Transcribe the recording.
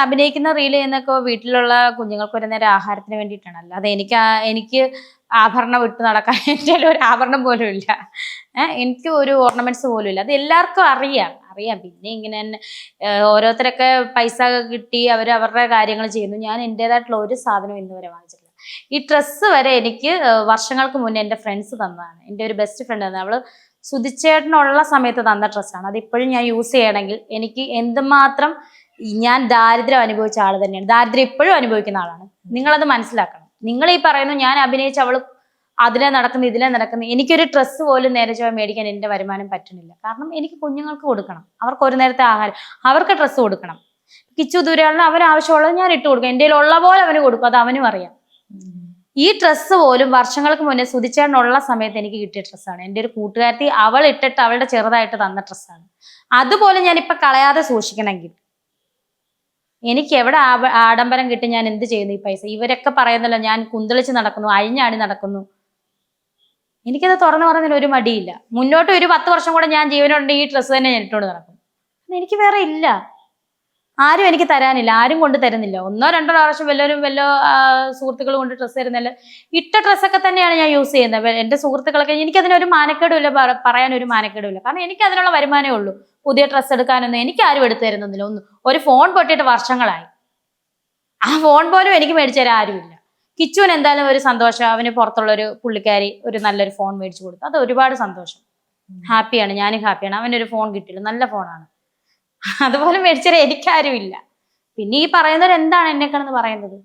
അഭിനയിക്കുന്ന റീൽ ചെയ്യുന്നൊക്കെ വീട്ടിലുള്ള കുഞ്ഞുങ്ങൾക്ക് ഒരു നേരം ആഹാരത്തിന് വേണ്ടിയിട്ടാണ്. അല്ലാതെ എനിക്ക് ആഭരണം ഇട്ട് നടക്കാൻ എൻ്റെ ഒരു ആഭരണം പോലും ഇല്ല. എനിക്ക് ഒരു ഓർണമെന്റ്സ് പോലും ഇല്ല. അത് എല്ലാവർക്കും അറിയാം. പിന്നെ ഇങ്ങനെ തന്നെ ഓരോരുത്തരൊക്കെ പൈസ കിട്ടി അവരുടെ കാര്യങ്ങൾ ചെയ്യുന്നു. ഞാൻ എൻ്റെതായിട്ടുള്ള ഒരു സാധനവും ഇന്ന് വരെ വാങ്ങിച്ചിട്ടില്ല. ഈ ഡ്രസ്സ് വരെ എനിക്ക് വർഷങ്ങൾക്ക് മുന്നേ എൻ്റെ ഫ്രണ്ട്സ് തന്നതാണ്. എൻ്റെ ഒരു ബെസ്റ്റ് ഫ്രണ്ട് തന്നെ. അവള് സുധിച്ചേട്ടനുള്ള സമയത്ത് തന്ന ഡ്രസ്സാണ്. അതിപ്പോഴും ഞാൻ യൂസ് ചെയ്യണമെങ്കിൽ എനിക്ക് എന്തുമാത്രം ഞാൻ ദാരിദ്ര്യം അനുഭവിച്ച ആൾ തന്നെയാണ്. ദാരിദ്ര്യം ഇപ്പോഴും അനുഭവിക്കുന്ന ആളാണ്. നിങ്ങളത് മനസ്സിലാക്കണം. നിങ്ങൾ ഈ പറയുന്നു ഞാൻ അഭിനയിച്ച് അവള് അതിലെ നടക്കുന്നു ഇതിലെ നടക്കുന്നു. എനിക്കൊരു ഡ്രസ്സ് പോലും നേരെ ചൊവ്വേ മേടിക്കാൻ എൻ്റെ വരുമാനം പറ്റുന്നില്ല. കാരണം എനിക്ക് കുഞ്ഞുങ്ങൾക്ക് കൊടുക്കണം, അവർക്ക് ഒരു നേരത്തെ ആഹാരം, അവർക്ക് ഡ്രസ്സ് കൊടുക്കണം. കിച്ചു ദൂരെയാളിന് അവന് ആവശ്യമുള്ളത് ഞാൻ ഇട്ട് കൊടുക്കും. എൻ്റെ ഉള്ള പോലെ അവന് കൊടുക്കും, അത് അവനും അറിയാം. ഈ ഡ്രസ്സ് പോലും വർഷങ്ങൾക്ക് മുന്നേ സുധിച്ചേട്ടനുള്ള സമയത്ത് എനിക്ക് കിട്ടിയ ഡ്രസ്സാണ്. എൻ്റെ ഒരു കൂട്ടുകാരത്തി അവൾ ഇട്ടിട്ട് അവളുടെ ചെറുതായിട്ട് തന്ന ഡ്രസ്സാണ്. അതുപോലെ ഞാനിപ്പൊ കളയാതെ സൂക്ഷിക്കണമെങ്കിൽ എനിക്ക് എവിടെ ആഡംബരം കിട്ടി ഞാൻ എന്ത് ചെയ്യുന്നു ഈ പൈസ? ഇവരൊക്കെ പറയുന്നല്ലോ ഞാൻ കുന്തളിച്ച് നടക്കുന്നു, അഴിഞ്ഞാടി നടക്കുന്നു. എനിക്കത് തുറന്നു പറഞ്ഞതിൽ ഒരു മടിയില്ല. മുന്നോട്ട് ഒരു 10 വർഷം കൂടെ ഞാൻ ജീവനോടെ ഈ ഡ്രസ്സ് തന്നെ ഞാൻ ഇട്ടുകൊണ്ട് നടക്കും. എനിക്ക് വേറെ ഇല്ല, ആരും എനിക്ക് തരാനില്ല, ആരും കൊണ്ട് തരുന്നില്ല. 1-2 പ്രാവശ്യം വല്ല സുഹൃത്തുക്കൾ കൊണ്ട് ഡ്രസ്സ് തരുന്നില്ല. ഇട്ട ഡ്രസ്സൊക്കെ തന്നെയാണ് ഞാൻ യൂസ് ചെയ്യുന്നത്. എൻ്റെ സുഹൃത്തുക്കളൊക്കെ എനിക്കതിനൊരു മാനക്കേടും ഇല്ല, പറയാനൊരു മാനക്കേടും ഇല്ല. കാരണം എനിക്ക് അതിനുള്ള വരുമാനമേ ഉള്ളൂ. പുതിയ ഡ്രസ്സ് എടുക്കാനൊന്നും എനിക്ക് ആരും എടുത്തു തരുന്നില്ല. ഒരു ഫോൺ പൊട്ടിയിട്ട് വർഷങ്ങളായി, ആ ഫോൺ പോലും എനിക്ക് മേടിച്ചു തരാൻ ആരുമില്ല. കിച്ചുവിന് എന്തായാലും ഒരു സന്തോഷം, അവന് പുറത്തുള്ളൊരു പുള്ളിക്കാരി ഒരു നല്ലൊരു ഫോൺ മേടിച്ചു കൊടുത്തു, അത് ഒരുപാട് സന്തോഷം. ഹാപ്പിയാണ്, ഞാനും ഹാപ്പിയാണ്. അവനൊരു ഫോൺ കിട്ടില്ല, നല്ല ഫോണാണ്. അതുപോലെ മേടിച്ചാൽ എനിക്കാരും ഇല്ല. പിന്നെ ഈ പറയുന്നവർ എന്താണ് എന്നെക്കാണെന്ന് പറയുന്നത്?